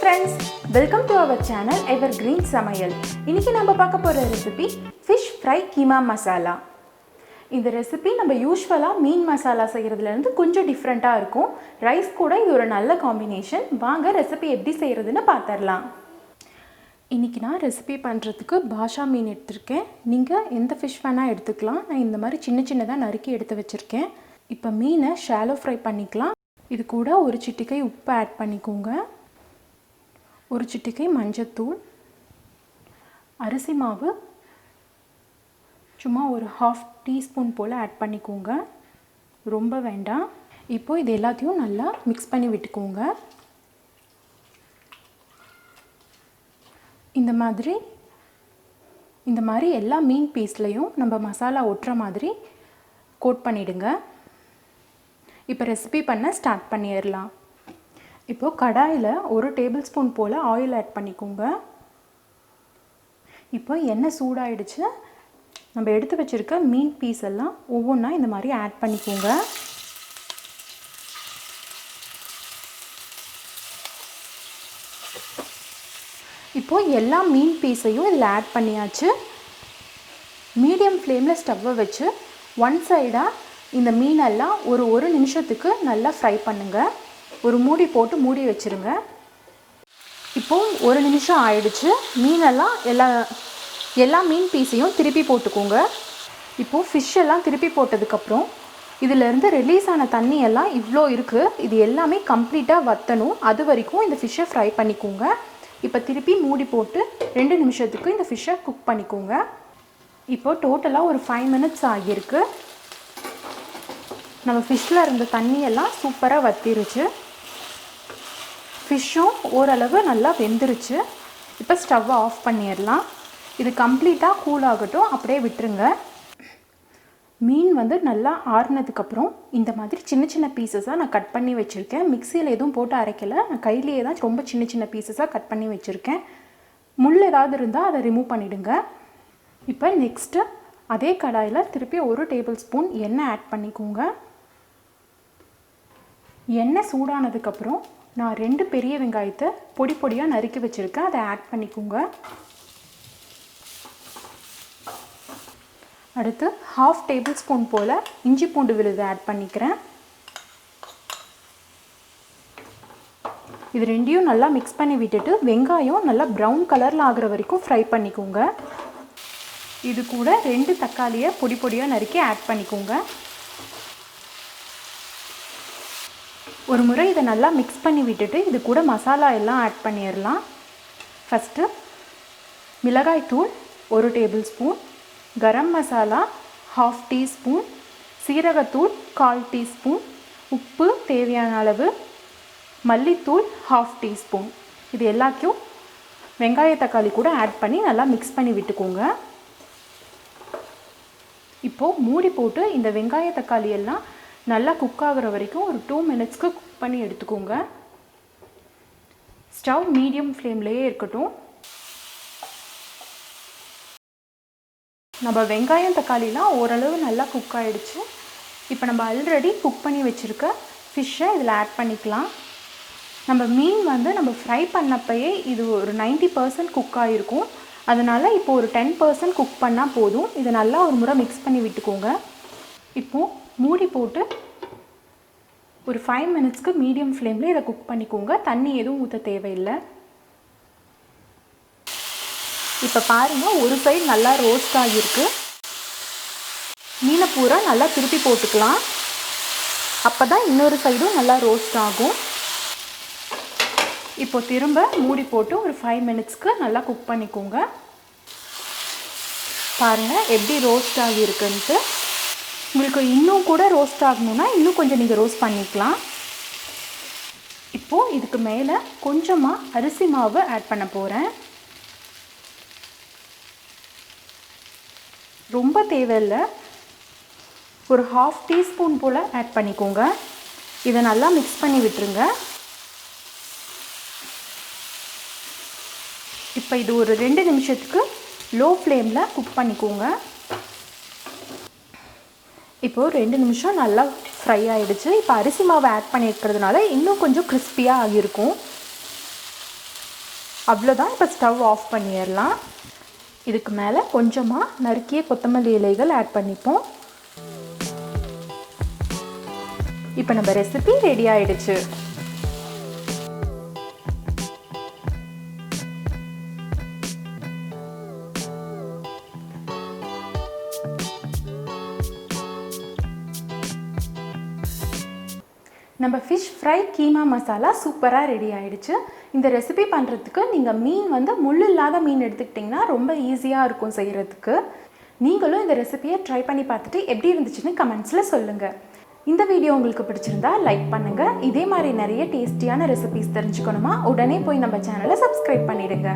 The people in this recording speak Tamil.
friends, welcome to our channel Evergreen Samayal. இன்னைக்கு நம்ம பார்க்க போற recipe fish fry keema masala. இந்த ரெசிபி நம்ம யூசுவலா மீன் மசாலா செய்யறதுல இருந்து கொஞ்சம் டிஃபரண்டா இருக்கும். ரைஸ் கூட இது ஒரு நல்ல காம்பினேஷன். வாங்க ரெசிபி எப்படி செய்யறதுன்னு பார்த்தறலாம். இன்னைக்கு நான் ரெசிபி பண்றதுக்கு பாஷா மீன் எடுத்துர்க்கேன். நீங்க எந்த fish வேணா எடுத்துக்கலாம். நான் இந்த மாதிரி சின்ன சின்னதா நறுக்கி எடுத்து வச்சிருக்கேன். இப்போ மீனை ஷாலோ ஃப்ரை பண்ணிக்கலாம். இது கூட ஒரு சிட்டிகை உப்பு ஆட் பண்ணிக்கோங்க. ஒரு சிட்டிகை மஞ்சத்தூள், அரிசி மாவு சும்மா ஒரு 1/2 டீஸ்பூன் போல் ஆட் பண்ணிக்கோங்க, ரொம்ப வேண்டாம். இப்போ இது எல்லாத்தையும் நல்லா மிக்ஸ் பண்ணி விட்டுக்கோங்க. இந்த மாதிரி எல்லா மீன் பீஸ்லையும் நம்ம மசாலா ஒட்டுற மாதிரி கோட் பண்ணிடுங்க. இப்போ ரெசிபி பண்ண ஸ்டார்ட் பண்ணிடலாம். இப்போது கடாயில் 1 டேபிள் ஸ்பூன் போல் ஆயில் ஆட் பண்ணிக்கோங்க. இப்போ எண்ணெய் சூடாயிடுச்சு. நம்ம எடுத்து வச்சுருக்க மீன் பீஸ் எல்லாம் ஒவ்வொன்றா இந்த மாதிரி ஆட் பண்ணிக்கோங்க. இப்போது எல்லா மீன் பீஸையும் இதில் ஆட் பண்ணியாச்சு. மீடியம் ஃப்ளேமில் ஸ்டவ்வை வச்சு ஒன் சைடாக இந்த மீனெல்லாம் ஒரு நிமிஷத்துக்கு நல்லா ஃப்ரை பண்ணுங்கள். ஒரு மூடி போட்டு மூடி வச்சுருங்க. இப்போது 1 நிமிஷம் ஆயிடுச்சு. மீனெல்லாம் எல்லா மீன் பீஸையும் திருப்பி போட்டுக்கோங்க. இப்போது ஃபிஷ் எல்லாம் திருப்பி போட்டதுக்கப்புறம் இதிலேருந்து ரிலீஸ் ஆன தண்ணி எல்லாம் இவ்வளோ இருக்குது. இது எல்லாமே கம்ப்ளீட்டாக வற்றணும். அது வரைக்கும் இந்த ஃபிஷ்ஷை ஃப்ரை பண்ணிக்கோங்க. இப்போ திருப்பி மூடி போட்டு 2 நிமிஷத்துக்கு இந்த ஃபிஷ்ஷை குக் பண்ணிக்கோங்க. இப்போது டோட்டலாக ஒரு 5 மினிட்ஸ் ஆகியிருக்கு. நம்ம ஃபிஷ்ஷில் இருந்த தண்ணியெல்லாம் சூப்பராக வற்றிருச்சு. ஃபிஷ்ஷும் ஓரளவு நல்லா வெந்துருச்சு. இப்போ ஸ்டவ்வை ஆஃப் பண்ணிடலாம். இது கம்ப்ளீட்டாக கூல் ஆகட்டும், அப்படியே விட்டுருங்க. மீன் நல்லா ஆறுனதுக்கப்புறம் இந்த மாதிரி சின்ன சின்ன பீசஸாக நான் கட் பண்ணி வச்சுருக்கேன். மிக்சியில் எதுவும் போட்டு அரைக்கலை, நான் கையிலேயே தான் ரொம்ப சின்ன சின்ன பீசஸாக கட் பண்ணி வச்சுருக்கேன். முள் ஏதாவது இருந்தால் அதை ரிமூவ் பண்ணிவிடுங்க. இப்போ நெக்ஸ்ட்டு அதே கடாயில் திருப்பி 1 டேபிள் ஸ்பூன் எண்ணெய் ஆட் பண்ணிக்கோங்க. எண்ணெய் சூடானதுக்கப்புறம் நான் 2 பெரிய வெங்காயத்தை பொடி பொடியாக நறுக்கி வச்சுருக்கேன், அதை ஆட் பண்ணிக்கோங்க. அடுத்து 1/2 டேபிள் ஸ்பூன் போல் இஞ்சி பூண்டு விழுது ஆட் பண்ணிக்கிறேன். இது ரெண்டையும் நல்லா மிக்ஸ் பண்ணி விட்டுட்டு வெங்காயம் நல்லா ப்ரௌன் கலரில் ஆகிற வரைக்கும் ஃப்ரை பண்ணிக்கோங்க. இது கூட 2 தக்காளியை பொடி பொடியாக நறுக்கி ஆட் பண்ணிக்கோங்க. ஒரு முறை இதை நல்லா மிக்ஸ் பண்ணி விட்டுட்டு இது கூட மசாலா எல்லாம் ஆட் பண்ணிடலாம். ஃபஸ்ட்டு மிளகாய்த்தூள் 1 table spoon, garam masala 1/2 teaspoon, சீரகத்தூள் 1/4 டீஸ்பூன், உப்பு தேவையான அளவு, மல்லித்தூள் 1/2 டீஸ்பூன். இது எல்லாத்தையும் வெங்காய தக்காளி கூட ஆட் பண்ணி நல்லா மிக்ஸ் பண்ணி விட்டுக்கோங்க. இப்போது மூடி போட்டு இந்த வெங்காய தக்காளி எல்லாம் நல்லா குக் ஆகிற வரைக்கும் ஒரு 2 மினிட்ஸ்க்கு குக் பண்ணி எடுத்துக்கோங்க. ஸ்டவ் மீடியம் ஃப்ளேம்லேயே இருக்கட்டும். நம்ம வெங்காயம் தக்காளிலாம் ஓரளவு நல்லா குக் ஆகிடுச்சு. இப்போ நம்ம ஆல்ரெடி குக் பண்ணி வச்சுருக்க ஃபிஷ்ஷை இதில் ஆட் பண்ணிக்கலாம். நம்ம மீன் நம்ம ஃப்ரை பண்ணப்பயே இது ஒரு 90% குக் ஆகிருக்கும். அதனால் இப்போ ஒரு 10% குக் பண்ணால் போதும். இதை நல்லா ஒரு முறை மிக்ஸ் பண்ணி விட்டுக்கோங்க. இப்போது மூடி போட்டு ஒரு 5 மினிட்ஸ்க்கு மீடியம் ஃப்ளேமில் இதை குக் பண்ணிக்கோங்க. தண்ணி எதுவும் ஊற்ற தேவையில்லை. இப்போ பாருங்கள், ஒரு சைடு நல்லா ரோஸ்ட் ஆகியிருக்கு. மீனை பூரா நல்லா திருப்பி போட்டுக்கலாம். அப்போ தான் இன்னொரு சைடும் நல்லா ரோஸ்ட் ஆகும். இப்போ திரும்ப மூடி போட்டு ஒரு 5 மினிட்ஸ்க்கு நல்லா குக் பண்ணிக்கோங்க. பாருங்கள் எப்படி ரோஸ்ட் ஆகியிருக்குன்ட்டு. உங்களுக்கு இன்னும் கூட ரோஸ்ட் ஆகணுன்னா இன்னும் கொஞ்சம் நீங்கள் ரோஸ்ட் பண்ணிக்கலாம். இப்போது இதுக்கு மேலே கொஞ்சமாக அரிசி மாவு ஆட் பண்ண போகிறேன். ரொம்ப தேவையில்லை, ஒரு 1/2 டீஸ்பூன் போல் ஆட் பண்ணிக்கோங்க. இதை நல்லா மிக்ஸ் பண்ணி விட்டுருங்க. இப்போ இது ஒரு 2 நிமிஷத்துக்கு லோ ஃப்ளேமில் குக் பண்ணிக்கோங்க. இப்போது 2 நிமிஷம் நல்லா ஃப்ரை ஆகிடுச்சு. இப்போ அரிசி மாவு ஆட் பண்ணியிருக்கிறதுனால இன்னும் கொஞ்சம் கிறிஸ்பியாக ஆகியிருக்கும். அவ்வளோதான். இப்போ ஸ்டவ் ஆஃப் பண்ணிடலாம். இதுக்கு மேலே கொஞ்சமாக நறுக்கிய கொத்தமல்லி இலைகள் ஆட் பண்ணிப்போம். இப்போ நம்ம ரெசிபி ரெடி ஆயிடுச்சு. நம்ம ஃபிஷ் ஃப்ரை கீமா மசாலா சூப்பராக ரெடி ஆகிடுச்சு. இந்த ரெசிபி பண்ணுறதுக்கு நீங்கள் மீன் வந்து முள் இல்லாத மீன் எடுத்துக்கிட்டிங்கன்னா ரொம்ப ஈஸியாக இருக்கும் செய்கிறதுக்கு. நீங்களும் இந்த ரெசிபியை ட்ரை பண்ணி பார்த்துட்டு எப்படி இருந்துச்சுன்னு கமெண்ட்ஸில் சொல்லுங்கள். இந்த வீடியோ உங்களுக்கு பிடிச்சிருந்தா லைக் பண்ணுங்கள். இதே மாதிரி நிறைய டேஸ்டியான ரெசிபிஸ் தெரிஞ்சுக்கணுமா உடனே போய் நம்ம சேனலை சப்ஸ்கிரைப் பண்ணிடுங்க.